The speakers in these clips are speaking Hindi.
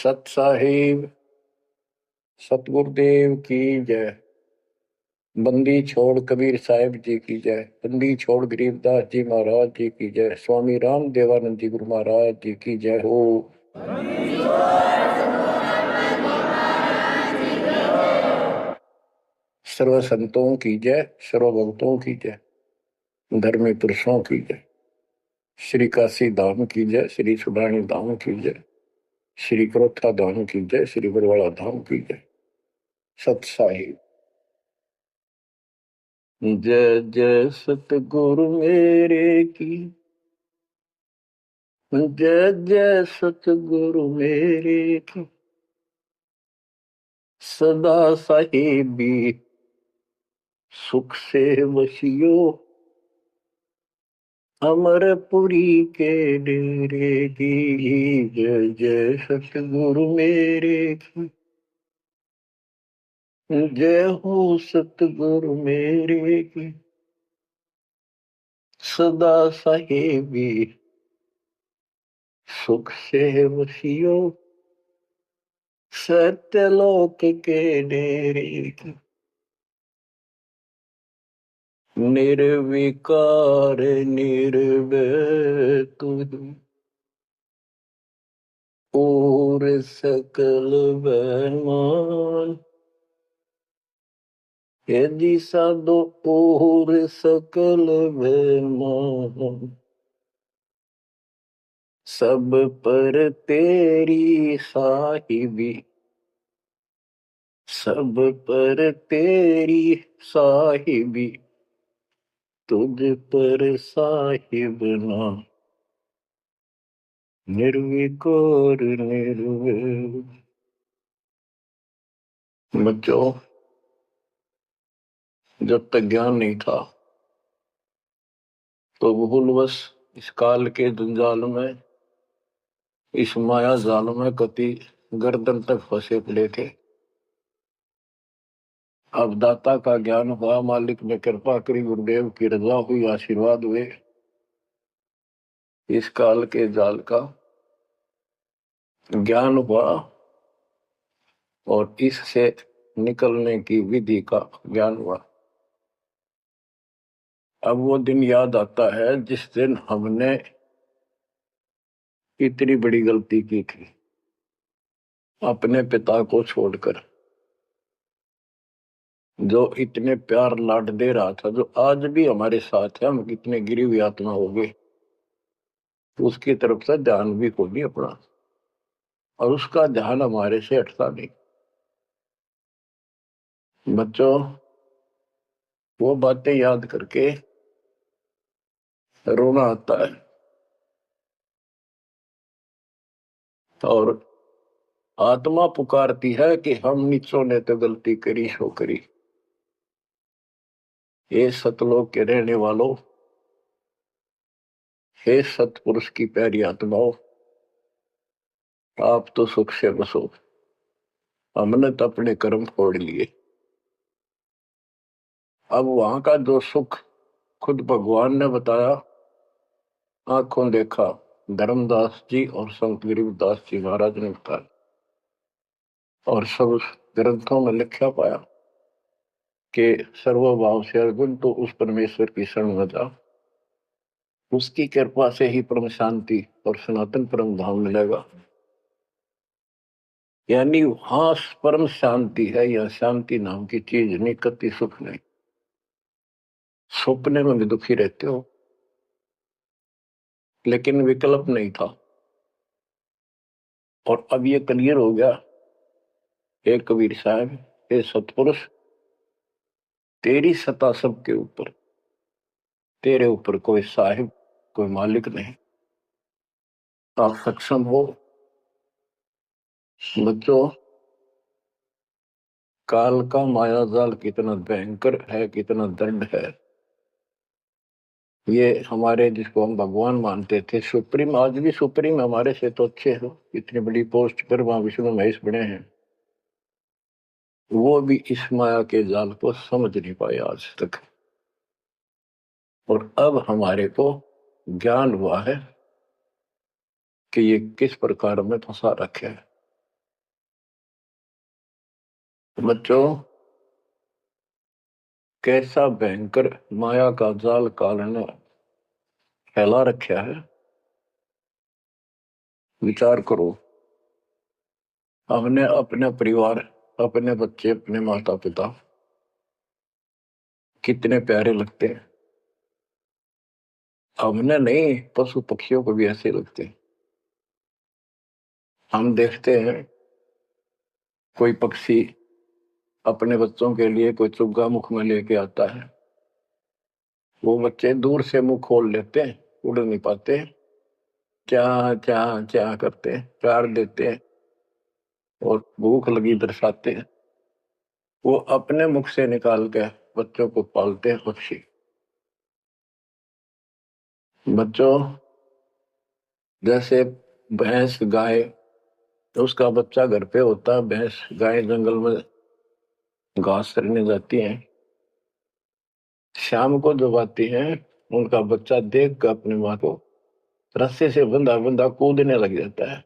सत साहिब सतगुरुदेव की जय। बंदी छोड़ कबीर साहिब जी की जय। बंदी छोड़ गरीबदास जी महाराज जी की जय। स्वामी राम देवानंद जी गुरु महाराज जी की जय हो। सर्व संतों की जय, सर्व भक्तों की जय, धर्मी पुरुषों की जय। श्री काशी धाम की जय, श्री सुडानी धाम की जय, श्री क्रोथा धाम की जय, श्री बरवाड़ा धाम की जय। सत साहिब जय जय सतगुरु मेरे की जय जय सतगुरु मेरे की। सदा साहिबी सुख से वसियो अमरपुरी के डेरे की। जय जय सतगुरु मेरे की जय हो सतगुरु मेरे की। सदा साहिबी सुख से वसियो सत्यलोक के डेरे की। निर्विकार निर्भय तुझ और सकल बेमान। यदि साधो और सकल बेमान। सब पर तेरी साहिबी, सब पर तेरी साहिबी, तुझ पर साहिब ना। निर्विकार निर्भय। बच्चों, जब तक ज्ञान नहीं था तो भूलवश इस काल के जंजाल में, इस माया जाल में कति गर्दन तक फंसे पड़े थे। अब दाता का ज्ञान हुआ, मालिक ने कृपा करी, गुरुदेव की रजा हुई, आशीर्वाद हुए। इस काल के जाल का ज्ञान हुआ और इससे निकलने की विधि का ज्ञान हुआ। अब वो दिन याद आता है जिस दिन हमने इतनी बड़ी गलती की थी, अपने पिता को छोड़कर, जो इतने प्यार लाड दे रहा था, जो आज भी हमारे साथ है। हम कितने गिरी हुई आत्मा हो गए, उसकी तरफ से ध्यान भी खो नहीं अपना, और उसका ध्यान हमारे से हटता नहीं। बच्चों, वो बातें याद करके रोना आता है। और आत्मा पुकारती है कि हम नीचों ने तो गलती करी सो करी। हे सतलोक के रहने वालों, हे सतपुरुष की प्यारी आत्माओं, आप तो सुख से बसो। हमने तो अपने कर्म फोड़ लिए। अब वहां का जो सुख खुद भगवान ने बताया, आंखों देखा, धर्मदास जी और संत गरीबदास जी महाराज ने बताया, और सब ग्रंथों में लिखा पाया कि सर्वभाव से अर्जुन तो उस परमेश्वर की शरण में जा, उसकी कृपा से ही परम शांति और सनातन परम धाम मिलेगा। यानी वहां परम शांति है, या शांति नाम की चीज नहीं, कति सुख नहीं। सपने में भी दुखी रहते हो, लेकिन विकल्प नहीं था। और अब ये क्लियर हो गया। हे कबीर साहब, हे सतपुरुष, तेरी सत्ता सबके ऊपर, तेरे ऊपर कोई साहिब, कोई मालिक नहीं। आप सक्षम हो। बच्चों, काल का माया जाल कितना भयंकर है, कितना दंड है। ये हमारे, जिसको हम भगवान मानते थे, सुप्रीम, आज भी सुप्रीम हमारे से तो अच्छे हो, इतनी बड़ी पोस्ट पर वहां विष्णु महेश बने हैं, वो भी इस माया के जाल को समझ नहीं पाए आज तक। और अब हमारे को ज्ञान हुआ है कि ये किस प्रकार में फंसा रखे है। बच्चों, कैसा भयंकर माया का जाल काल ने फैला रखा है। विचार करो, हमने अपने परिवार, अपने बच्चे, अपने माता पिता कितने प्यारे लगते हैं। हमने नहीं, पशु पक्षियों को भी ऐसे लगते हैं। हम देखते हैं कोई पक्षी अपने बच्चों के लिए कोई चुग्गा मुख में लेके आता है, वो बच्चे दूर से मुंह खोल लेते हैं, उड़ नहीं पाते, क्या क्या क्या करते हैं, प्यार देते हैं और भूख लगी दर्शाते हैं। वो अपने मुख से निकाल के बच्चों को पालते हैं पक्षी। बच्चों, जैसे भैंस गाय, तो उसका बच्चा घर पे होता है, भैंस गाय जंगल में घास चरने जाती हैं, शाम को जब आती हैं उनका बच्चा देख कर अपनी माँ को रस्से से बंधा बंधा कूदने लग जाता है।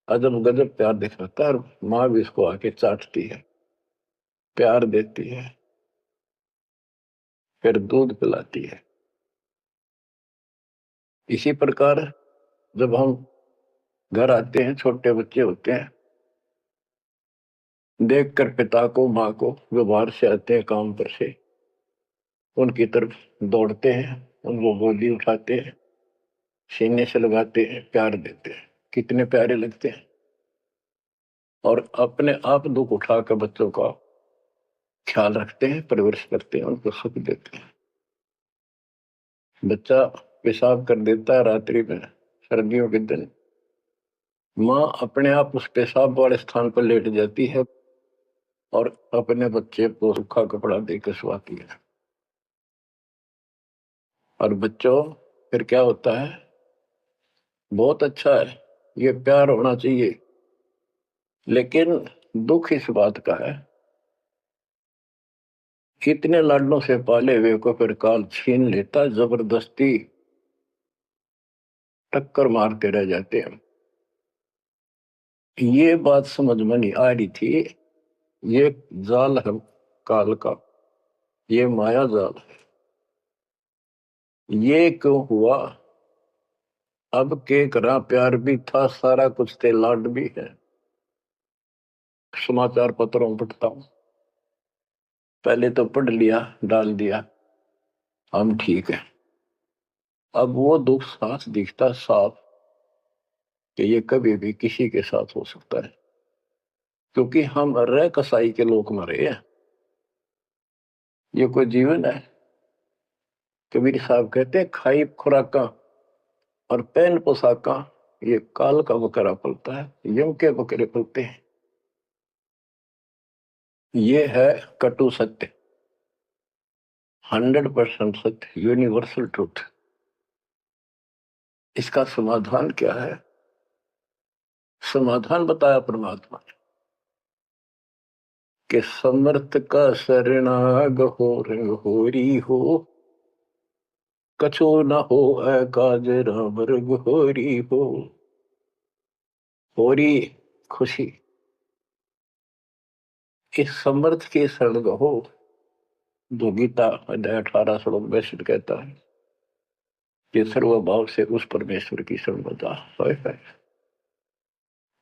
अजब गजब प्यार दिखाता है और माँ भी इसको आके चाटती है, प्यार देती है, फिर दूध पिलाती है। इसी प्रकार जब हम घर आते हैं, छोटे बच्चे होते हैं, देख कर पिता को माँ को जो बाहर से आते हैं काम पर से, उनकी तरफ दौड़ते हैं, उनको गोदी उठाते हैं, सीने से लगाते हैं, प्यार देते हैं, कितने प्यारे लगते हैं। और अपने आप दुख उठा कर बच्चों का ख्याल रखते हैं, परवरिश करते हैं, उनको सुख देते हैं। बच्चा पेशाब कर देता है रात्रि में, सर्दियों के दिन, माँ अपने आप उस पेशाब वाले स्थान पर लेट जाती है और अपने बच्चे को सूखा कपड़ा देकर सुलाती है। और बच्चों, फिर क्या होता है, बहुत अच्छा है, ये प्यार होना चाहिए। लेकिन दुख इस बात का है, कितने लाडलों से पाले हुए को फिर काल छीन लेता, जबरदस्ती टक्कर मारते रह जाते हैं। ये बात समझ में नहीं आ रही थी, ये जाल है काल का, ये माया जाल है। ये क्यों हुआ? अब के करा, प्यार भी था, सारा कुछ थे, लाड भी है। समाचार पत्रों में पढ़ता हूं, पहले तो पढ़ लिया, डाल दिया, हम ठीक है। अब वो दुख साफ दिखता साफ कि ये कभी भी किसी के साथ हो सकता है, क्योंकि हम रह कसाई के लोग मरे हैं। ये कोई जीवन है? कबीर साहब कहते हैं, खाई खुराका और पहन पोशाका, ये काल का बकरा पलता है, यम के बकरे पलते हैं। ये है कटु सत्य, 100% सत्य, यूनिवर्सल ट्रूथ। इसका समाधान क्या है? समाधान बताया परमात्मा ने कि समर्थ का शरणाग हो रंग होरी हो, कछो न हो काज राम रंग होरी हो। होरी खुशी, इस समर्थ की शरण हो, जो गीता अध्याय 18 श्लोक 62 कहता है कि सर्वभाव से उस परमेश्वर की शरण बता है।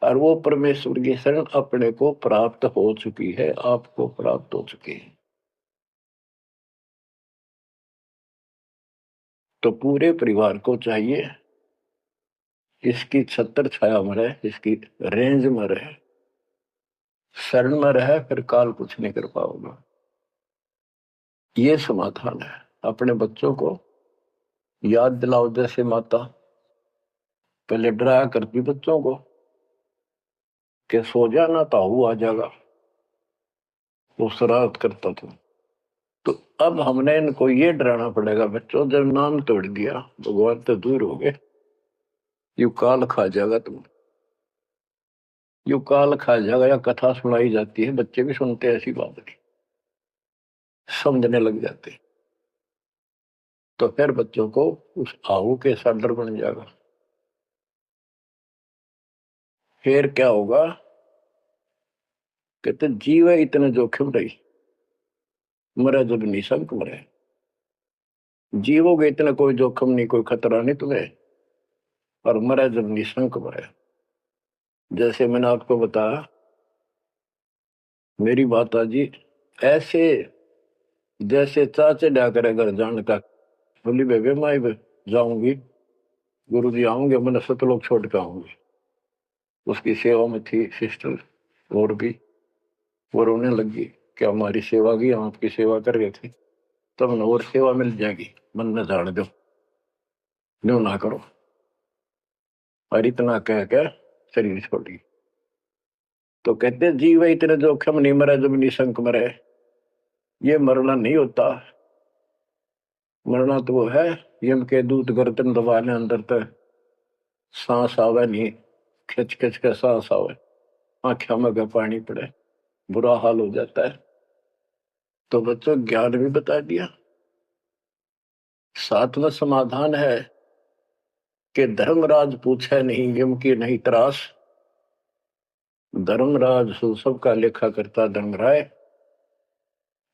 और वो परमेश्वर की शरण अपने को प्राप्त हो चुकी है, आपको प्राप्त हो चुकी है। तो पूरे परिवार को चाहिए इसकी छत्र छाया में रहे, इसकी रेंज में रहे, शरण में रहे, फिर काल कुछ नहीं कर पाओगे। ये समाधान है। अपने बच्चों को याद दिलाओ, जैसे माता पहले डराया करती बच्चों को कि सो जाना, ताऊ आ जाएगा, वो शरारत करता था। तो अब हमने इनको ये डराना पड़ेगा, बच्चों जब नाम तोड़ दिया भगवान तो दूर हो गए, यू काल खा जाएगा तुम, यू काल खा जाएगा। या कथा सुनाई जाती है, बच्चे भी सुनते हैं, ऐसी बात नहीं, समझने लग जाते हैं। तो फिर बच्चों को उस आहू के साथ डर बन जाएगा। फिर क्या होगा कहते जीव है इतने जोखिम रही, मरे जब निशंक मरे। जीवोगे इतना कोई जोखिम नहीं, कोई खतरा नहीं तुम्हें, और मरे जब निशंक मरे। जैसे मैंने आपको बताया, मेरी माता जी ऐसे जैसे चाचे डा करे घर जान का, बोली बेबे मैं जाऊंगी, गुरु जी आऊंगे, मैंने सतलोक छोड़ के आऊंगी। उसकी सेवा में थी सिस्टर और भी, वो रोने लगी कि हमारी सेवा की, हम आपकी सेवा कर रहे थे, तब न और सेवा मिल जाएगी, मन न जान दो, न्यू ना करो। और इतना कह कर शरीर छोड़ी। तो कहते जीव इतने जोखिम नहीं मरे जब निशंक मरे। ये मरना नहीं होता, मरना तो वो है यम के दूत गर्दन दबाने अंदर तक सांस आवे नहीं, खिंच खिंच के सांस आवे, आंखों में का पानी पड़े, बुरा हाल हो जाता है। तो बच्चों ज्ञान भी बता दिया। सातवां समाधान है कि धर्मराज पूछे नहीं यम की नहीं त्रास। धर्मराज सबका लेखा करता धर्मराय,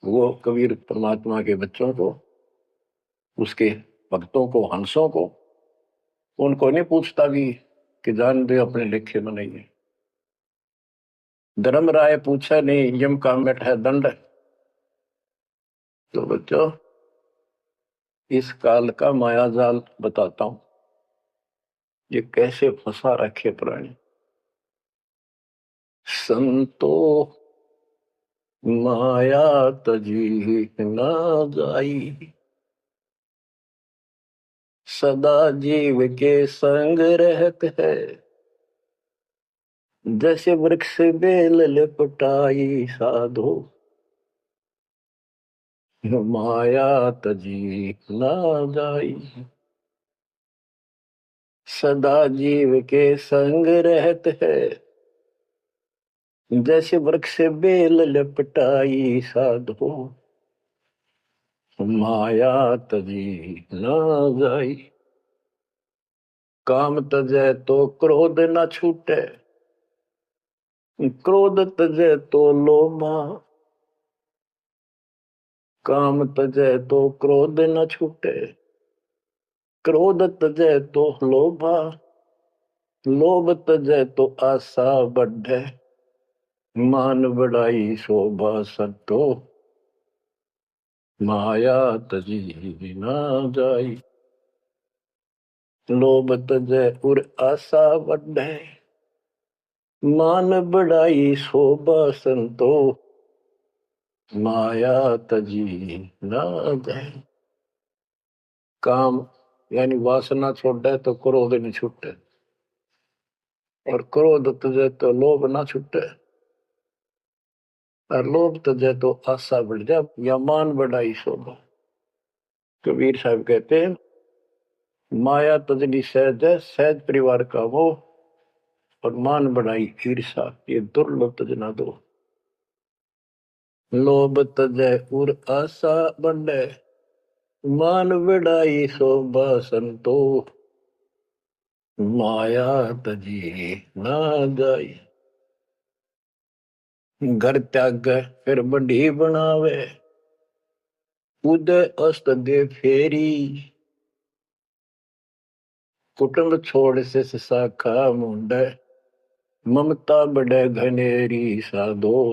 वो कबीर परमात्मा के बच्चों को, उसके भक्तों को, हंसों को, उनको नहीं पूछता कि जान दे अपने लेखे में नहीं है। धर्मराय पूछा नहीं यम का मिट है दंड। तो बच्चों इस काल का माया जाल बताता हूं, ये कैसे फंसा रखे प्राणी। संतो माया तजी ना जाई, सदा जीव के संग रहत है, जैसे वृक्ष बेल लिपटाई साधो, माया तजी ना जाई। सदा जीव के संग रहत है, जैसे वृक्ष बेल लिपटाई साधो, माया तजी ना जाई। काम तजै तो क्रोध न छूटे, क्रोध तजै तो लोभा। काम तजै तो क्रोध न छूटे, क्रोध तजै तो लोभा। लोभ तजै तो आशा बढ़े, मान बढ़ाई शोभा सतो, माया तजी ना जाई। लोभ तजै उर आशा बढ़े, मान बढ़ाई शोभा संतो, माया तजी ना जाए। काम यानी वासना छोड़े तो क्रोध नहीं छूटे, और क्रोध तुझे तो लोभ ना छूटे, और लोभ तुझे तो आशा बढ़ जाए या मान बढ़ाई शोभा। कबीर साहब कहते हैं माया तजनी सहज है, सहज परिवार का वो, और मान बढ़ाई ईर्षा, ये दुर्लभ तजना दो। लोभ तजै उर आशा बढ़े, मान बढ़ाई शोभा संतो, माया तजी ना जाई। घर त्याग फिर बढ़ी बनावे, उदय अस्त दे फेरी। कुटुंब छोड़ से शाखा मुंडे, ममता बढ़े घनेरी साधो,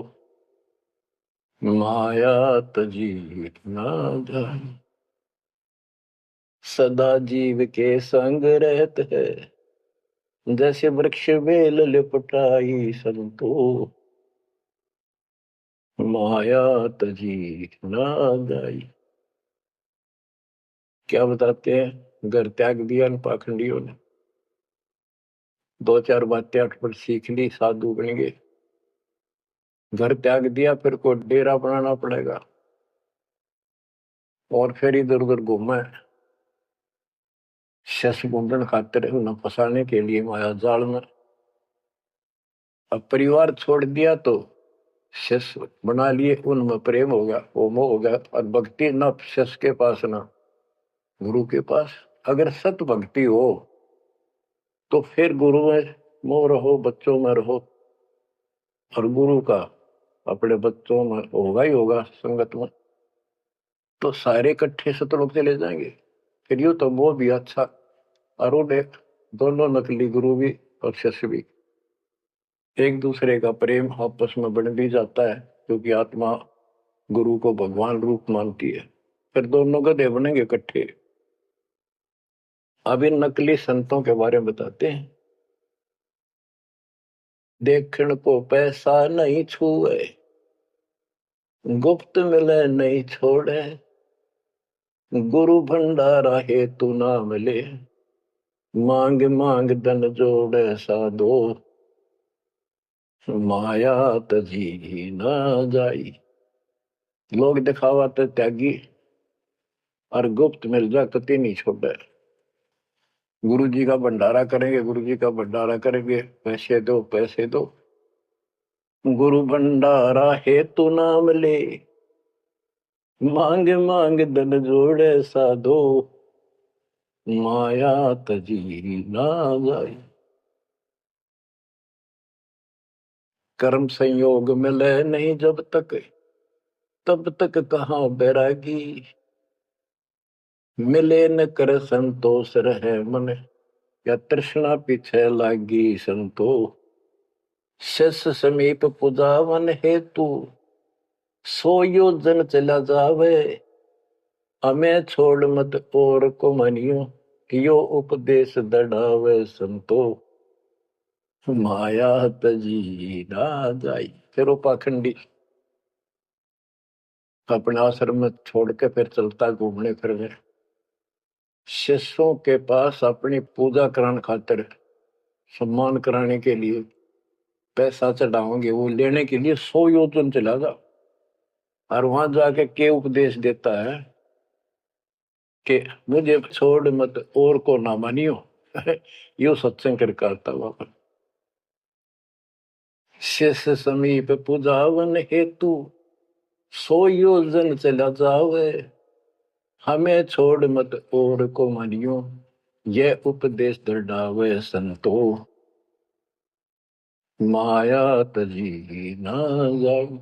माया तजी ना जाई। सदा जीव के संग रहत है, जैसे वृक्ष बेल लिपटाई संतो, माया तजी ना जाई। क्या बताते हैं, घर त्याग दिया पाखंडियों ने, दो चार बातें अट पर सीख ली, साधु बन गए। घर त्याग दिया, फिर को डेरा बनाना पड़ेगा, और फिर इधर उधर घूमे शस मुंडन खातिर, उन्हें फंसाने के लिए माया जाल में। अब परिवार छोड़ दिया तो शस बना लिए, उनमें प्रेम हो गया, वो मोह हो गया, और भक्ति न शस के पास ना गुरु के पास। अगर सत भक्ति हो तो फिर गुरु में मोह रहो, बच्चों में रहो, और गुरु का अपने बच्चों में होगा ही होगा संगत में, तो सारे इकट्ठे सतलोक चले जाएंगे। फिर यूं तो वो भी अच्छा और वो देख, दोनों नकली गुरु भी और शिष्य भी एक दूसरे का प्रेम आपस में बढ़ भी जाता है, क्योंकि आत्मा गुरु को भगवान रूप मानती है। फिर दोनों गधे बनेंगे इकट्ठे। अब इन नकली संतों के बारे में बताते हैं। देखण को पैसा नहीं छुए, गुप्त मिले नहीं छोड़े, गुरु भंडारा हे तू ना मिले, मांग मांग धन जोड़े साधो, माया तजी ना जाई। लोग दिखावा तो त्यागी और गुप्त मिल जा कति नहीं छोड़े। गुरु जी का भंडारा करेंगे, गुरु जी का भंडारा करेंगे, पैसे दो पैसे दो, गुरु भंडारा हे तू ना मिले, मांग मांग धन जोड़े साधो, माया तजी ना जाई। कर्म संयोग मिले नहीं जब तक, तब तक कहाँ बैरागी, मिले न कर संतोष रहे मन, या तृष्णा पीछे लागी संतो। शिष्य समीप पुजावन हेतु, सो योजन चला जावे, हमें छोड़ मत और को मनियो, यो उपदेश दड़ावे संतो, माया तजी ना जाई। फिर वो पाखंडी अपने आश्रम में छोड़ के फिर चलता घूमने फिरने, शिष्यों के पास अपनी पूजा कराने खातिर, सम्मान कराने के लिए पैसा चढ़ाओगे, वो लेने के लिए 100 योजन चला जा। और वहां जाके के उपदेश देता है कि मुझे छोड़ मत और को ना मानियो। यो सत्संग कर करता वहां। शिष्य समीप पूजावन हेतु, 100 योजन चला जावे, हमें छोड़ मत और को मानियो, ये उपदेश दृढ़ावे संतो, माया तजी ना जाओ।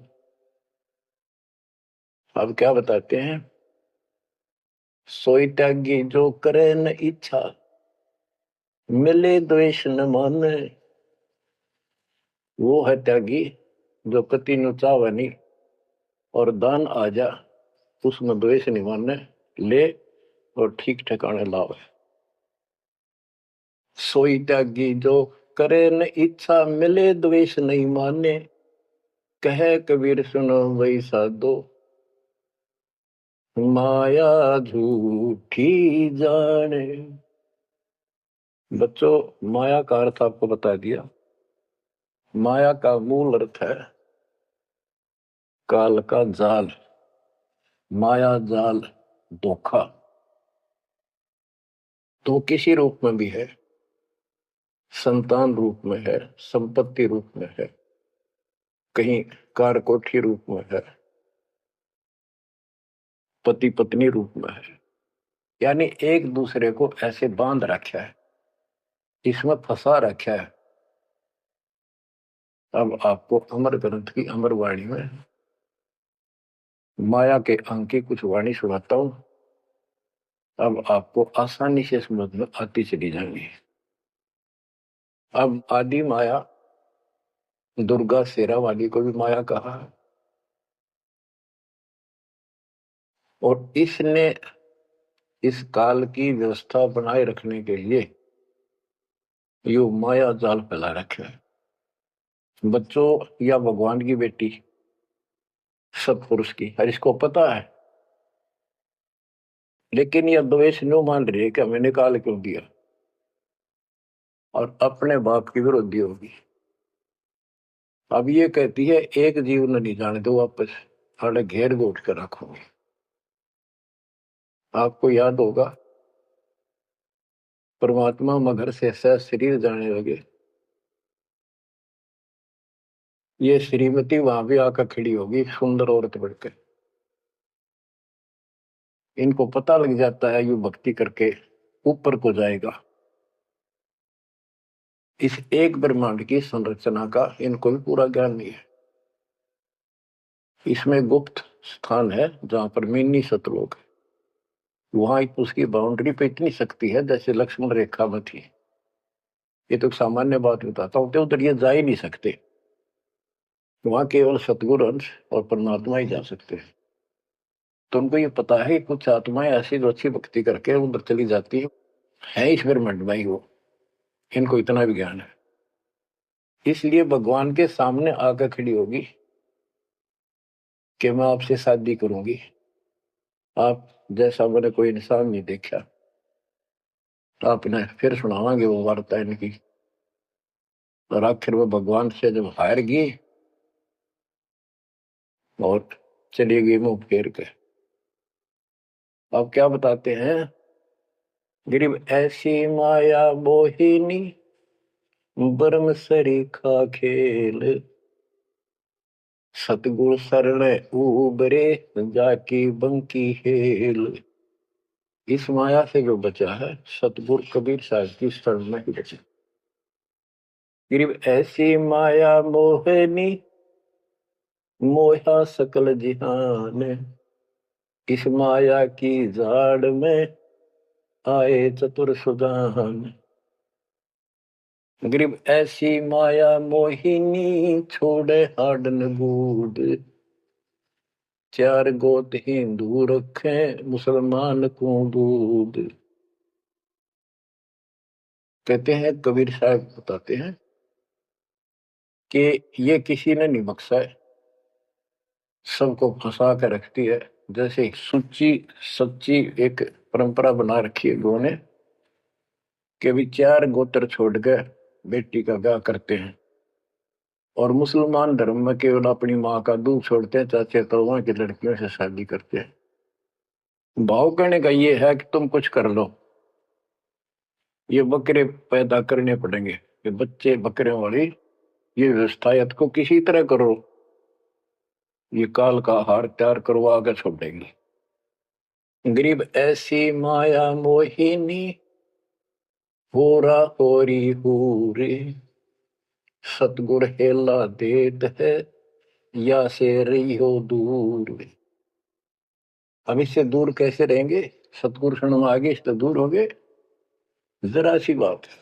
अब क्या बताते हैं, सोई त्यागी जो करे न इच्छा, मिले द्वेष न माने। वो है त्यागी जो कति नु चावे नहीं, और दान आ जा उसमें द्वेष नहीं माने, ले और ठीक ठिकाने लावे। सोई त्यागी जो करे न इच्छा, मिले द्वेष नहीं माने, कहे कबीर सुनो वही साधो, माया झूठी जाने। बच्चों, माया का अर्थ आपको बता दिया। माया का मूल अर्थ है काल का जाल, माया जाल, धोखा। तो किसी रूप में भी है, संतान रूप में है, संपत्ति रूप में है, कहीं कार कोठी रूप में है, पति पत्नी रूप में है। यानी एक दूसरे को ऐसे बांध रखा है, इसमें फंसा रखा है। अब आपको अमर ग्रंथ की अमर वाणी में माया के अंक की कुछ वाणी सुनाता हूं। अब आपको आसानी से समझ में आती चली जाएंगी। अब आदि माया, दुर्गा शेरा वाली को भी माया कहा है, और इसने इस काल की व्यवस्था बनाए रखने के लिए यो माया जाल फैला रखे है। बच्चों, या भगवान की बेटी सतपुरुष की, हर इसको पता है, लेकिन यह द्वेष न्यू मान रही है कि हमें निकाल क्यों दिया, और अपने बाप की विरोधी होगी। अब ये कहती है एक जीव न नहीं जाने दो, वापस साढ़े घेर गोट कर रखोगे। आपको याद होगा, परमात्मा मगर से सह शरीर जाने लगे, ये श्रीमती वहां भी आकर खड़ी होगी, सुंदर औरत बढ़कर। इनको पता लग जाता है यू भक्ति करके ऊपर को जाएगा। इस एक ब्रह्मांड की संरचना का इनको भी पूरा ज्ञान नहीं है। इसमें गुप्त स्थान है जहां पर मिनी सतलोक है, वहां उसकी बाउंड्री पे इतनी शक्ति है जैसे लक्ष्मण रेखा में थी। ये तो सामान्य बात बताता हूँ, तो उधर ये जा ही नहीं सकते, वहां केवल सतगुरु अंश और परमात्मा ही जा सकते हैं। तो उनको ये पता है कि कुछ आत्माएं ऐसी जो अच्छी भक्ति करके उधर चली जाती है एक्सपेरिमेंट में ही वो, इनको इतना भी ज्ञान है, इसलिए भगवान के सामने आकर खड़ी होगी कि मैं आपसे शादी करूंगी, आप जैसा मैंने कोई इंसान नहीं देखा। तो आपने फिर सुनावांगे वो वार्ता इनकी, और आखिर में भगवान से जब हार गई और चली गई मुंह फेर के, अब क्या बताते हैं, गरीब ऐसी माया मोहिनी बरम सरीखा खेल, सतगुरु शरण उबरे जाकी बंकी हेल। इस माया से जो बचा है सतगुरु कबीर साहब की शरण में ही बचा। गरीब ऐसी माया मोहनी मोहा सकल जिहान, इस माया की जाड़ में आए चतुर सुजान। गरीब ऐसी माया मोहिनी छोड़े हाडन बूद, चार गोत हिंदू रखे मुसलमान को दूध। कहते हैं कबीर साहब बताते हैं कि ये किसी ने नहीं बख्शा है, सबको फंसा कर रखती है। जैसे सुच्ची सच्ची एक परंपरा बना रखी है लोगों ने कि भी चार गोत्र छोड़कर बेटी का ब्याह करते हैं, और मुसलमान धर्म में केवल अपनी माँ का दूध छोड़ते हैं, चाचे तो की लड़कियों से शादी करते हैं। भाव कहने का ये है कि तुम कुछ कर लो, ये बकरे पैदा करने पड़ेंगे, ये बच्चे बकरे वाली ये व्यवस्था या को किसी तरह करो, ये काल का हार तैयार करवा कर छोड़ेंगे। गरीब ऐसी माया मोहिनी होरा होरी हूरे, सतगुर हेला देत है या से रही हो दूर। हम इससे दूर कैसे रहेंगे, सतगुरु शरण में आगे इससे दूर हो गए, जरा सी बात है,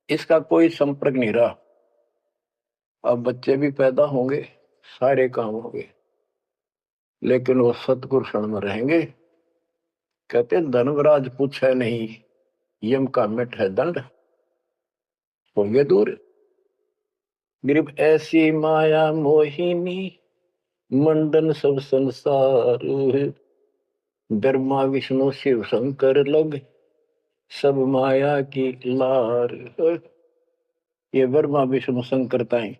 इसका कोई संपर्क नहीं रहा। अब बच्चे भी पैदा होंगे, सारे काम होंगे, लेकिन वो सतगुरु शरण में रहेंगे। कहते धर्मराज पूछे नहीं, यम का मिट है दंड, होंगे दूर। गरीब ऐसी माया मोहिनी मंडन सब संसार, ब्रह्मा विष्णु शिव शंकर लग सब माया की लार। ये ब्रह्मा विष्णु शंकरताएं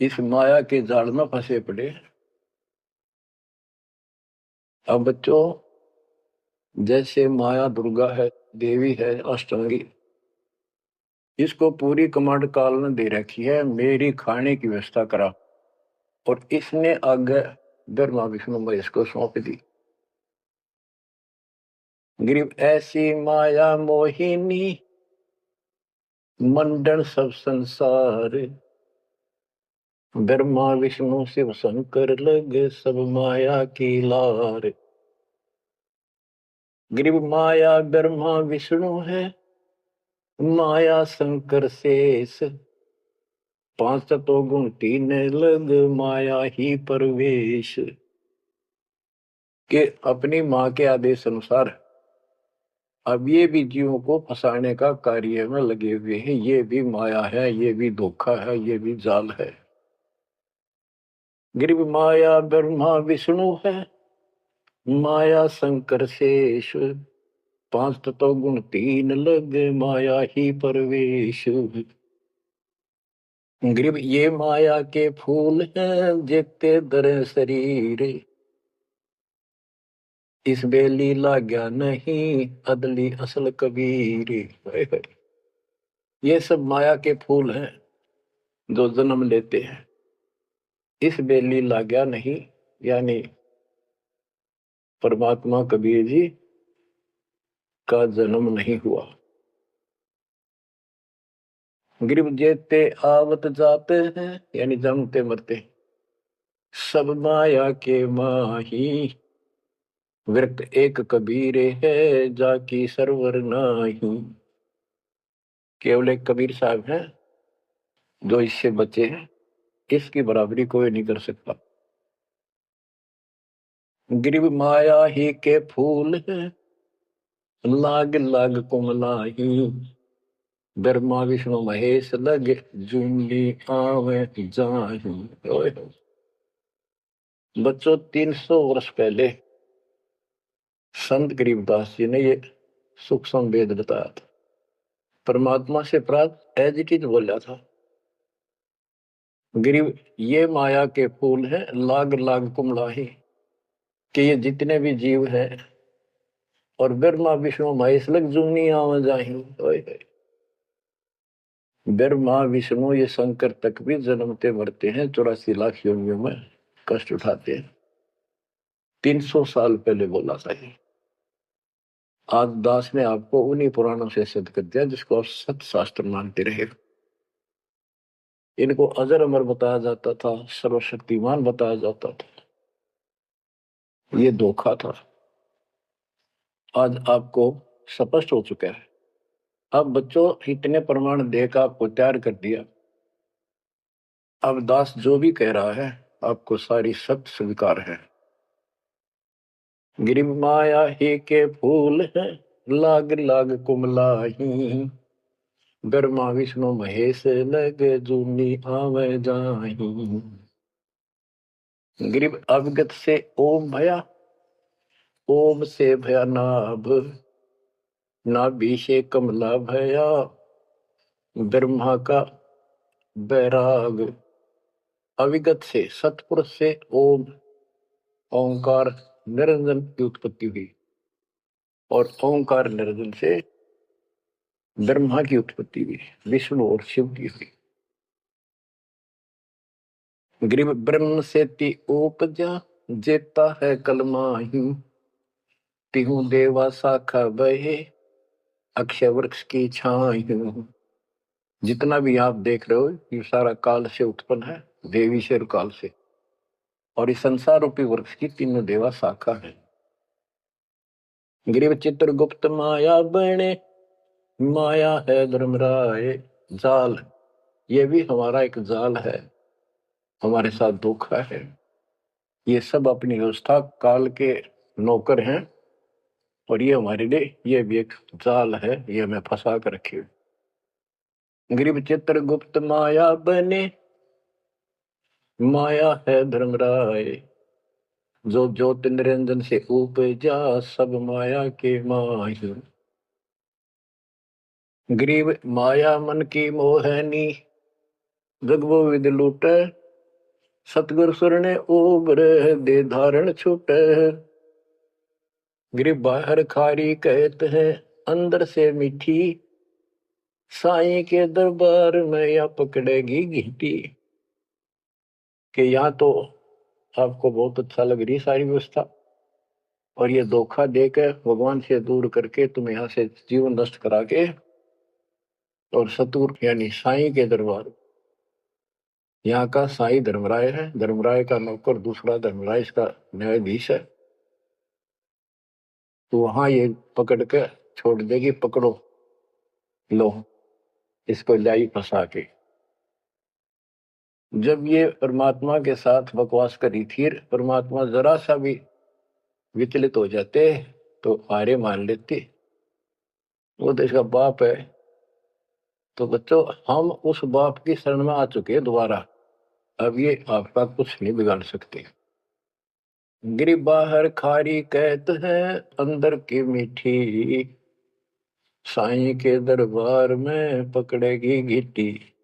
इस माया के जाल में फंसे पड़े। अब बच्चों, जैसे माया दुर्गा है, देवी है अष्टांगी, इसको पूरी कमांड काल ने दे रखी है, मेरी खाने की व्यवस्था करा, और इसने आगे ब्रह्मा विष्णु महेश को सौंप दी। गरीब ऐसी माया मोहिनी मंडन सब संसार, ब्रह्मा विष्णु शिव शंकर लगे सब माया की लार। गरीब माया ब्रह्मा विष्णु है माया शंकर शेष, पांच तत्व गुण तीन लग माया ही परवेश। के अपनी माँ के आदेश अनुसार अब ये भी जीवों को फंसाने का कार्य में लगे हुए हैं, ये भी माया है, ये भी धोखा है, ये भी जाल है। गरीब माया ब्रह्मा विष्णु है माया शंकर शेष, पांच तत्व गुण तीन लग माया ही परवेश। गरीब ये माया के फूल हैं देखते दर शरीर, इस बेली लाग्या नहीं अदली असल कबीर। ये सब माया के फूल हैं जो जन्म लेते हैं, इस बेली लाग्या नहीं, यानी परमात्मा कबीर जी का जन्म नहीं हुआ। गरीब जेते आवत जाते हैं, यानी जमते मरते, सब माया के माही, विरक्त एक कबीर है, जाकी सरवर नाही। केवल एक कबीर साहब हैं जो इससे बचे हैं, इसकी बराबरी कोई नहीं कर सकता। गिरिव माया ही के फूल है, लाग लाग कुमलाही। ब्रह्मा विष्णु महेश लग, जूंगी आवे जाही। ओए होए। बच्चों, 300 वर्ष पहले संत गरीबदास जी ने ये सूक्ष्म वेद बताया था। परमात्मा से प्राप्त एज इट इज बोला था। गिरिव ये माया के फूल हैं, लाग लाग कुमलाही, कि ये जितने भी जीव हैं और ब्रह्मा विष्णु महेश लग जूनी आवा जाही। ओए होए। ब्रह्मा विष्णु ये शंकर तक भी जन्मते मरते हैं, 84 लाख योनियों में कष्ट उठाते हैं। 300 साल पहले बोला था ये। आज दास ने आपको उन्हीं पुराणों से सिद्ध कर दिया जिसको आप सत्य शास्त्र मानते रहे। इनको अजर अमर बताया जाता था, सर्वशक्तिमान बताया जाता था। ये धोखा था। आज आपको स्पष्ट हो चुका है। अब बच्चों, इतने प्रमाण देकर आपको तैयार कर दिया। अब दास जो भी कह रहा है आपको सारी सत्य स्वीकार है। गिरि माया ही के फूल है, लाग लाग कुमलाही। ब्रह्मा विष्णु महेश लग, जूनी आवे जाही। गिरिव अवगत से ओम भया, ओम से भया नाभ, नाभि से कमला भया। ब्रह्मा का बैराग। अविगत से, सतपुरुष से ओम ओंकार निरंजन की उत्पत्ति हुई, और ओंकार निरंजन से ब्रह्मा की उत्पत्ति हुई, विष्णु और शिव की हुई। ग्रीव ब्रह्म से ती उपजा, जेता है कलमाही। तिहु देवा शाखा बहे, अक्षय वृक्ष की छाई। जितना भी आप देख रहे हो ये सारा काल से उत्पन्न है, देवी से और काल से। और इस संसार रूपी वृक्ष की तीनों देवा शाखा है। ग्रीव चित्रगुप्त माया बने, माया है धर्मराय। जाल, ये भी हमारा एक जाल है, हमारे साथ धोखा है। ये सब अपनी व्यवस्था काल के नौकर हैं, और ये हमारे लिए ये भी एक जाल है, ये हमें फंसा कर रखे। गरीब चित्रगुप्त माया बने, माया है धर्मराय। जो ज्योत निरंजन से उपजा, सब माया के माही। गरीब माया मन की मोहनी, जगबो विद लूटे। सतगुर सुरने उबर, दे धारण छूटे। गरीब बाहर खारी कहते हैं, अंदर से मीठी। साईं के दरबार में या पकड़ेगी घीटी। कि यहाँ तो आपको बहुत अच्छा लग रही सारी व्यवस्था, और ये धोखा देकर भगवान से दूर करके तुम यहाँ से जीवन नष्ट करा के, और सतुर यानी साईं के दरबार। यहाँ का साईं धर्मराय है, धर्मराय का नौकर दूसरा धर्मराय इसका न्यायाधीश है। तो वहां ये पकड़ के छोड़ देगी, पकड़ो लो इसको लाई फंसा के। जब ये परमात्मा के साथ बकवास करी थी, परमात्मा जरा सा भी विचलित हो जाते तो हारे मान लेते। वो तो इसका बाप है। तो बच्चों, हम उस बाप की शरण में आ चुके हैं दोबारा। अब ये आपका कुछ नहीं बिगाड़ सकते। गिरी बाहर खारी कहत है, अंदर की मीठी। साईं के दरबार में पकड़ेगी घीटी।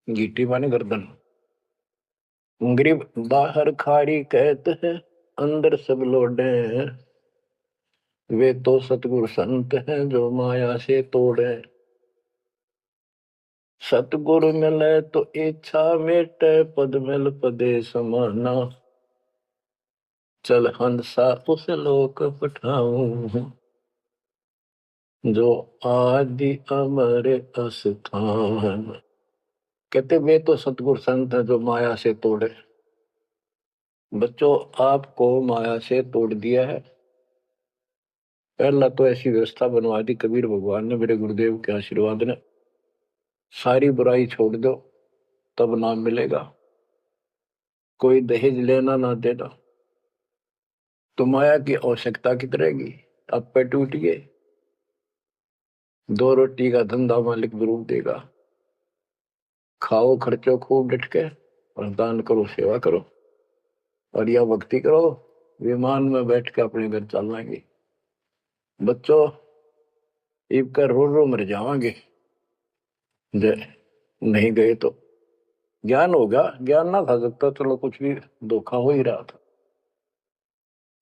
घीटी माने गर्दन। गिरी बाहर खारी कहत है, अंदर सब लोडे। वे तो सतगुरु संत हैं, जो माया से तोड़े। सतगुरु मिले तो इच्छा मेटे, पद मिल पदे समाना। चल हंसा उस लोक पठाऊं, जो आदि अमर अस्थान। कहते वे तो सतगुरु संत हैं जो माया से तोड़े। बच्चों, आपको माया से तोड़ दिया है। पहला तो ऐसी व्यवस्था बनवा दी कबीर भगवान ने, मेरे गुरुदेव के आशीर्वाद ने। सारी बुराई छोड़ दो, तब नाम मिलेगा। कोई दहेज लेना ना देना, तो माया की आवश्यकता कितनी रहेगी। अब पे टूटिए, 2 रोटी का धंधा मालिक जरूर देगा। खाओ खर्चो खूब डट के, और दान करो, सेवा करो, और यह भक्ति करो। विमान में बैठ के अपने घर चल जाएंगे। बच्चों, इब कर रो रो मर जावांगे नहीं गए तो। ज्ञान होगा, ज्ञान ना था सकता, चलो कुछ भी धोखा हो ही रहा था।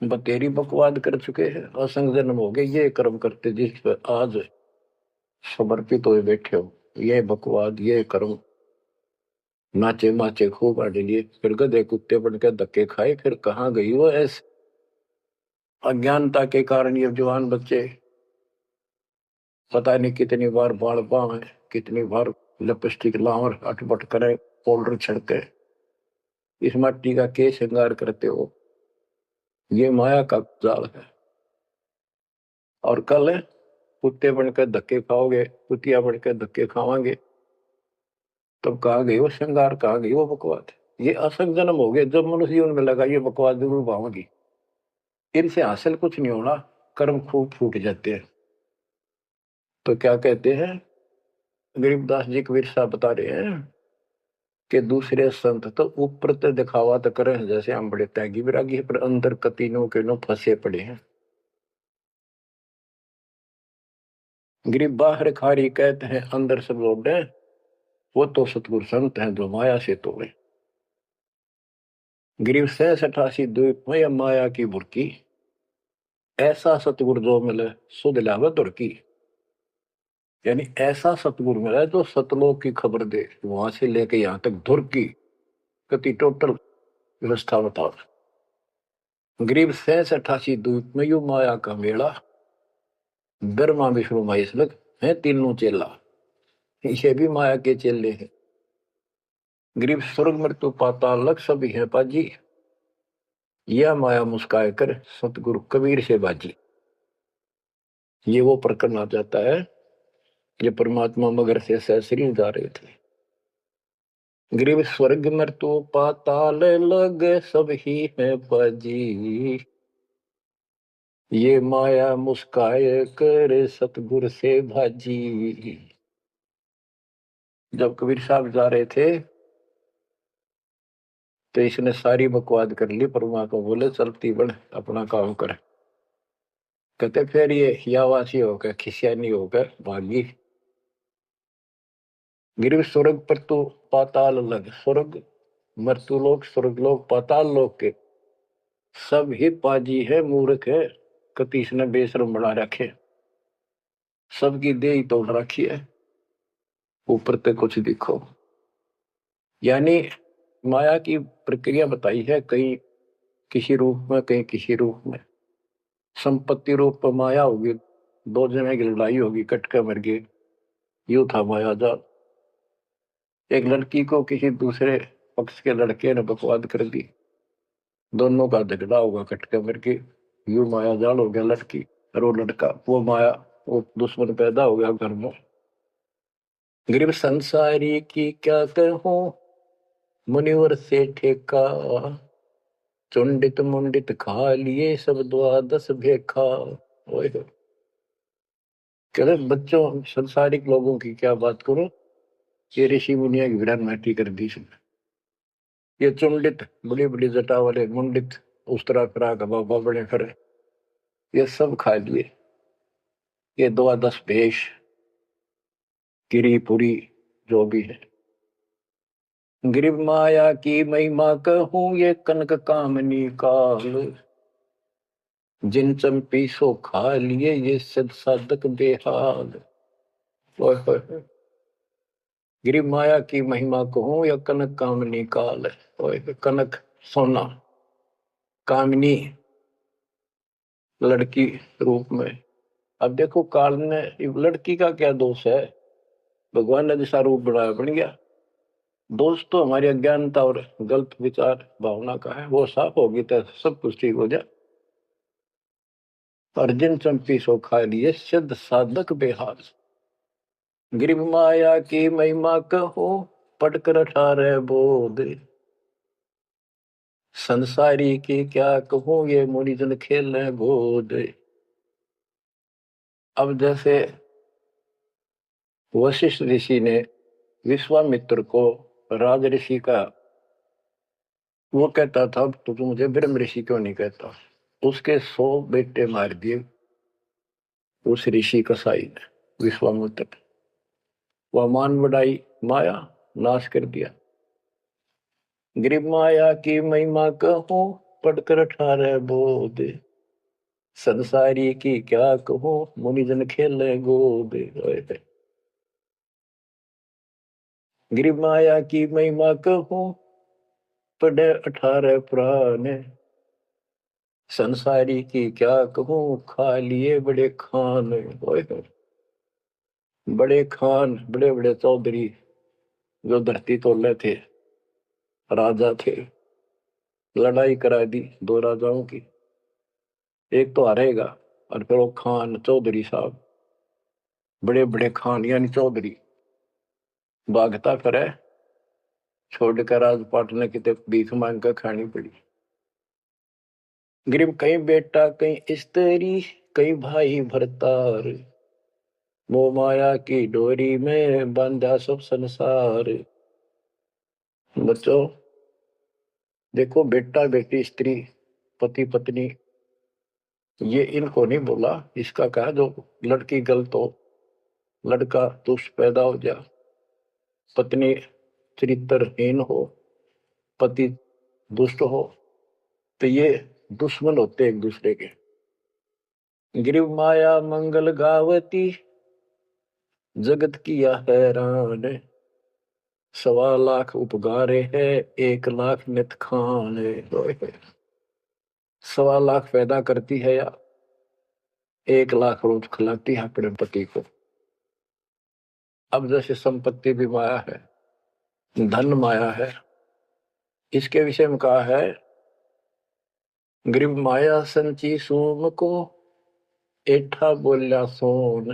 बतेरी बकवाद कर चुके हैं, असंग जन्म हो गए ये कर्म करते जिस पर आज समर्पित हुए बैठे हो। ये बकवाद, ये कर्म, नाचे माचे खूब आड़े लिए, फिर गधे कुत्ते बन के धक्के खाए, फिर कहाँ गई वो ऐसे अज्ञानता के कारण। ये जवान बच्चे पता नहीं कितनी बार बाल पावे, कितनी बार लिपस्टिक लावर अटपट करे, पाउडर छिड़के, इस मट्टी का के श्रृंगार करते हो। ये माया का जाल है। और कल कुत्ते बनकर धक्के खाओगे, कुतिया बनकर धक्के खावांगे, तब कहा गई वो श्रृंगार, कहा गई वो बकवाद। ये असंग जन्म हो गए, जब मनुष्य जीवन में लगा ये बकवाद जरूर पाओगी। इनसे हासिल कुछ नहीं होना, कर्म खूब फूट जाते हैं। तो क्या कहते हैं गरीबदास जी कबीर साहब बता रहे हैं कि दूसरे संत तो ऊपर तो दिखावा तो करें जैसे हम बड़े त्यागी विरागी, पर अंदर कतीनों के नो फंसे पड़े हैं। गरीब बाहर खारी कहते हैं, अंदर सब लौटे, वो तो सतगुरु संत हैं जो माया से तोड़े। गरीब 86 द्वीप में माया की बुरकी, ऐसा सतगुरु जो मिले सुध लावे दुर्की। यानी ऐसा सतगुरु मिला जो सतलोक की खबर दे, वहां से लेके यहां तक धुर की कति टोटल व्यवस्था बताओ। गरीब 86 द्वीप में यू माया का मेला, ब्रह्मा विष्णु महेश लग है तीनों चेला। ये भी माया के चेले हैं। गरीब स्वर्ग मृत्यु पाताल लग सभी है पाजी, यह माया मुस्काए कर सतगुरु कबीर से बाजी। ये वो प्रकरण आ जाता है ये परमात्मा मगर से शरीर जा रहे थे। गरीब स्वर्ग मृत्यु पाताल लग सब ही है पाजी, ये माया मुस्काए कर सतगुरु से भाजी। जब कबीर साहब जा रहे थे तो इसने सारी बकवाद कर ली। परमात्मा बोले चलती बन, अपना काम कर। कहते फिर ये हियावासी होकर खिसियानी होकर भागी। गिर स्वर्ग पर तो पाताल लग, स्वर्ग मृत्यु लोक, स्वर्ग लोक, पाताल लोक के सब ही पाजी है, मूर्ख है, कतीस ने बेशरम बना रखे। सबकी देह तोड़ रखी है, ऊपर तक कुछ दिखो। यानी माया की प्रक्रिया बताई है, कहीं किसी रूप में, कहीं किसी रूप में। संपत्ति रूप में माया होगी, 2 जने की लड़ाई होगी, कट के मर गए, यू था माया जाल। एक लड़की को किसी दूसरे पक्ष के लड़के ने बकवाद कर दी, दोनों का झगड़ा होगा, कट के मर गए, यू माया जाल हो गया। लड़की और वो लड़का, वो माया, वो दुश्मन पैदा हो गया घर में। गरीब संसारी की क्या कहूं, मुनिवर से ठेका, चुंडित मुंडित खा लिए सब द्वादश भेखा। ओए कह बच्चों, संसारिक लोगों की क्या बात करो, ये ऋषि मुनिया की विरान माटी कर दी। ये चुंडित बड़ी बड़ी जटा वाले, मुंडित उस तरह फिरा का बाबा बड़े फिर, ये सब खा लिए। ये द्वादश भेष, गिरी पुरी, जो भी है। गिरिव माया की महिमा कहूं, ये कनक कामनी काल, जिन चंपी सो खा लिए ये सिद्ध साधक बेहाल। गिरिव माया की महिमा कहूं, या कनक कामनी काल। कनक सोना, कामनी लड़की रूप में। अब देखो काल ने, लड़की का क्या दोष है, भगवान ने जैसा रूप बनाया बन गया। दोष तो हमारी अज्ञानता और गलत विचार भावना का है, वो साफ होगी तो सब कुछ ठीक हो जाए। अर्जुन चंपी सो खा लिए सिद्ध साधक बेहाल, गिरिव माया की महिमा कहो पटकर अठारह बोध, संसारी की क्या कहूं ये मुनिजन खेल गोद। अब जैसे वशिष्ठ ऋषि ने विश्वामित्र को राज ऋषि का, वो कहता था तो तू मुझे ब्रह्म ऋषि क्यों नहीं कहता, उसके 100 बेटे मार दिए उस ऋषि कसाई ने, विश्वामित्र। वह मान बढ़ाई माया, नाश कर दिया। गिरिव माया की महिमा कहूं पढ़कर 18 बोध, संसारी की क्या कहूं मुनिजन खेले गोद। गिरिव माया की महिमा कहूं पढ़े 18 पुराण, संसारी की क्या कहूं खा लिए बड़े खान। बड़े खान, बड़े बड़े चौधरी जो धरती तोले थे, राजा थे, लड़ाई करा दी 2 राजाओं की, एक तो हारेगा और फिर वो खान चौधरी साहब, बड़े बड़े खान यानी चौधरी भागता करे, छोड़कर राजपाट ने कितने भीख मांग कर खानी पड़ी। गिरिम कहीं बेटा कहीं स्त्री, कहीं भाई भरतार, मोह माया की डोरी में बांधा सब संसार। बच्चों देखो, बेटा बेटी स्त्री पति पत्नी, ये इनको नहीं बोला, इसका कहा जो लड़की गलत हो, लड़का दुष्ट पैदा हो जा, पत्नी चरित्रहीन हो, पति दुष्ट हो, तो ये दुश्मन होते एक दूसरे के। गिरिव माया मंगल गावती, जगत किया हैरान, 1.25 लाख उपगारे है, 1 लाख नित खान। 1.25 लाख पैदा करती है या 1 लाख रोज खिलाती है अपने पति को। अब जैसे संपत्ति भी माया है, धन माया है, इसके विषय में कहा है, गिरिव माया संची सोम को एठा बोल्या सोन,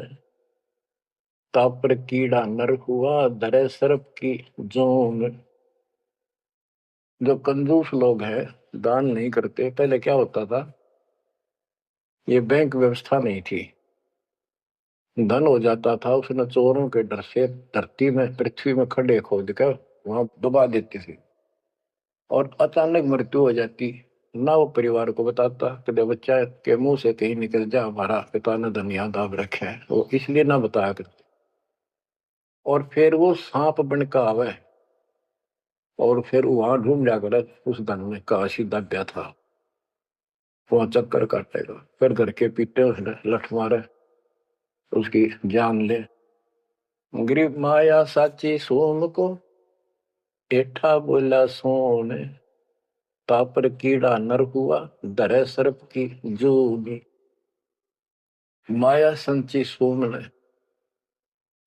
तापर कीड़ा नर हुआ धरे सर्प की जोन। जो कंजूस लोग हैं, दान नहीं करते, पहले क्या होता था, ये बैंक व्यवस्था नहीं थी, धन हो जाता था उसने चोरों के डर से धरती में पृथ्वी में खड्डे खोद कर वहां दबा देती थी, और अचानक मृत्यु हो जाती, ना वो परिवार को बताता, कदे बच्चा के मुंह से कहीं निकल जा हमारा पिता ने धन यहाँ दाब रखे है, वो इसलिए ना बताया करते। और फिर वो सांप बन का आवे और फिर वहां ढूंढ जाकर उस धन में काशी दब्या था, वहां चक्कर काटेगा, फिर घर के पीटे उसने लठ मारे, उसकी जान ले। गिरिव माया साची सोम को एठा बोला सोन, तापर कीड़ा नर हुआ धरे सर्प की जोगी। माया संची सोम ने,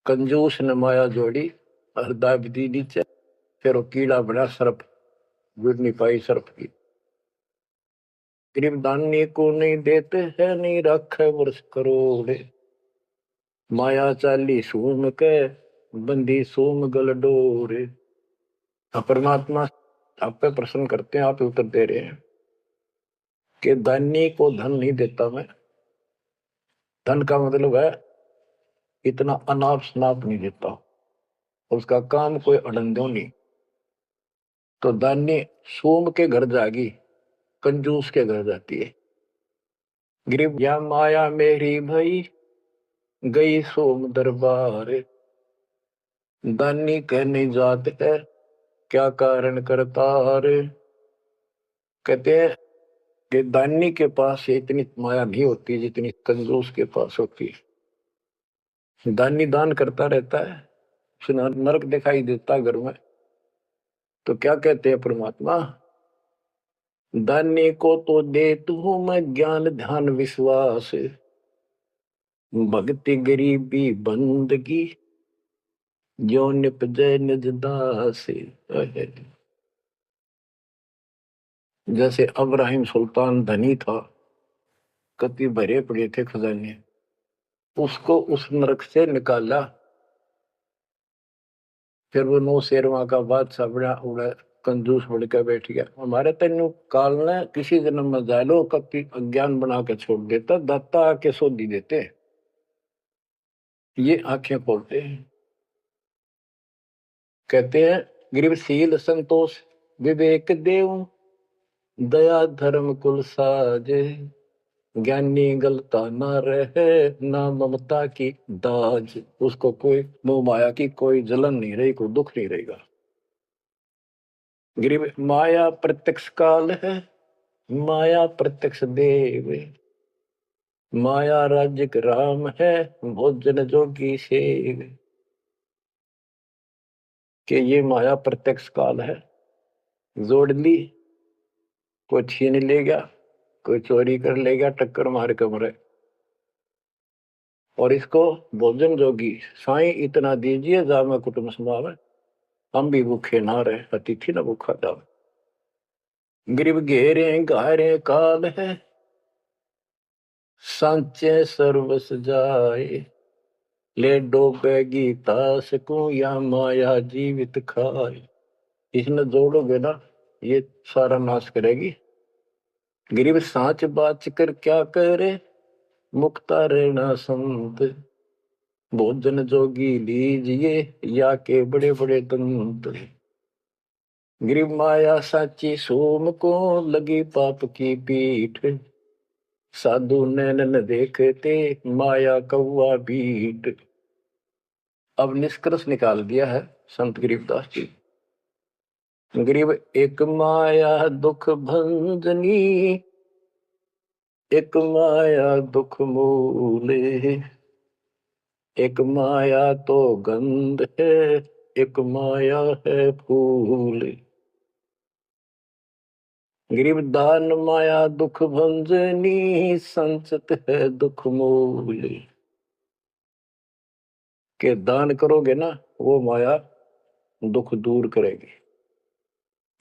कंजूस ने माया जोड़ी और दाब दी नीचे, फिर वो कीड़ा बना सर्प, गिर नहीं पाई सर्प की। गिरिव दानी को नहीं देते है नहीं रखे वर्ष करोड़, माया चाली सोम के बंदी सोम गल डोरे। परमात्मा आप पे प्रश्न करते हैं, आप उत्तर दे रहे हैं कि दानी को धन नहीं देता मैं, धन का मतलब है इतना अनाप शनाप नहीं देता, उसका काम कोई अड़ंदो नहीं। तो दानी सोम के घर जागी, कंजूस के घर जाती है। गिरिव या माया मेरी भई गई सोम दरबार, दानी कहने जात है क्या कारण करतार। कहते हैं कि दानी के पास इतनी माया नहीं होती जितनी कंजूस के पास होती है। दानी दान करता रहता है, उसे नरक दिखाई देता घर में, तो क्या कहते हैं परमात्मा, दानी को तो दे तू मैं ज्ञान ध्यान विश्वास, भक्ति गरीबी बंदगी जो निपजे निज दासी। जैसे अब्राहिम सुल्तान धनी था, कति भरे पड़े थे खजाने, उसको उस नरक से निकाला, फिर वो 9 शेरवा का बादशाह बड़ा उड़ा कंजूस बढ़कर बैठ गया। हमारे तेन काल ने किसी जन्म में जालो कति अज्ञान बना के छोड़ देता, दाता आके सोधी देते, ये आंखें खोलते हैं। कहते हैं गरीबशील संतोष विवेक देव, दया धर्म कुल साजे, ज्ञानी गलता ना रहे, ना ममता की दाज। उसको कोई मोह माया की कोई जलन नहीं रही, कोई दुख नहीं रहेगा। गरीब माया प्रत्यक्ष काल है, माया प्रत्यक्ष देव, माया राज्य राम है, भोजन जोगी सेव। कि ये माया प्रत्यक्ष काल है, जोड़ ली, कोई छीन ले गया, कोई चोरी कर ले गया, टक्कर मार के मरे। और इसको भोजन जोगी साईं इतना दीजिए जामे कुटुंब समावे, हम भी भूखे ना रहे, अतिथि न भूखा जावे। गरीब घेरे घारे काल है, सांचे सर्वस जाए, ले डोबेगी तास को या माया जीवित खाए। इसने जोड़ोगे ना, ये सारा नाश करेगी। गरीब सांच बाच कर क्या करे, मुक्ता रहना संत, भोजन जोगी लीजिए या के बड़े बड़े दंत। गरीब माया साची सोम को लगी पाप की पीठ, साधु नैन न देखते माया कौवा बीट। अब निष्कर्ष निकाल दिया है संत गरीबदास जी। गरीब एक माया दुख भंजनी, एक माया दुख मूले, एक माया तो गंध है, एक माया है फूल। गरीब दान माया दुख भंजनी, संचत है दुख मूल। के दान करोगे ना, वो माया दुख दूर करेगी,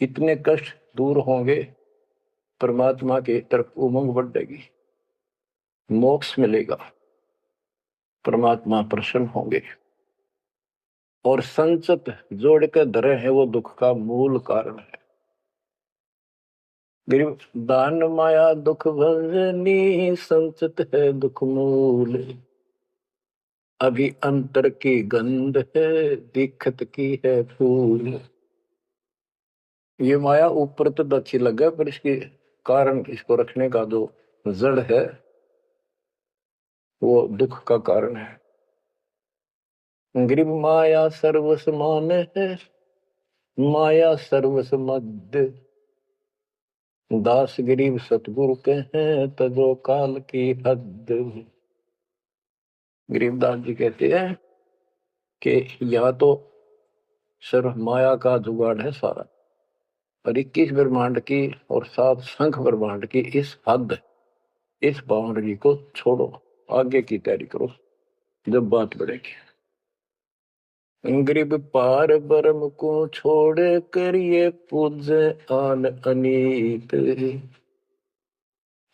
इतने कष्ट दूर होंगे, परमात्मा की तरफ उमंग बढ़ेगी, मोक्ष मिलेगा, परमात्मा प्रसन्न होंगे। और संचत जोड़ के धरे है, वो दुख का मूल कारण है। गरीब दान माया दुख भंजनी, संचत है दुख मूल। अभी अंतर की गंध है, दिखत की है फूल। ये माया ऊपर तो अच्छी लगे, पर इसके कारण, इसको रखने का जो जड़ है, वो दुख का कारण है। गरीब माया सर्वसमान है, माया सर्वसमद, दास गरीब सतगुरु के हैं, तजो काल की हद। गरीबदास जी कहते हैं कि या तो सर्व माया का जुगाड़ है सारा, और 21 ब्रह्मांड की और 7 शंख ब्रह्मांड की इस हद, इस बाउंड्री को छोड़ो, आगे की तैयारी करो, जब बात बढ़ेगी। गरीब पार ब्रह्म को छोड़ कर ये पूजे आन अनीत,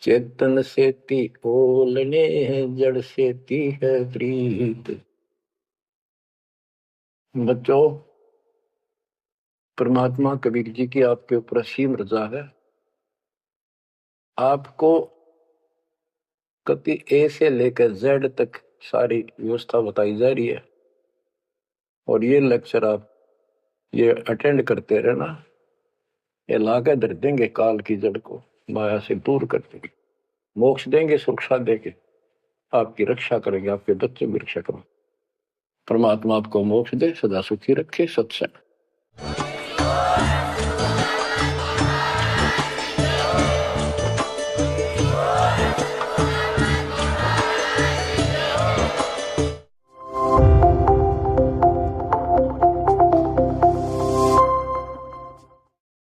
चेतन सेती ओलने जड़ सेती है प्रीत। बच्चों, परमात्मा कबीर जी की आपके ऊपर असीम रजा है। आपको कति ए से लेकर जेड तक सारी व्यवस्था बताई जा रही है, और ये लेक्चर आप ये अटेंड करते रहना, ये लाकर धर देंगे काल की जड़ को, माया से दूर कर देंगे, मोक्ष देंगे, सुरक्षा देंगे, आपकी रक्षा करेंगे, आपके बच्चे की रक्षा करेंगे। परमात्मा आपको मोक्ष दे, सदा सुखी रखे। सत्संग।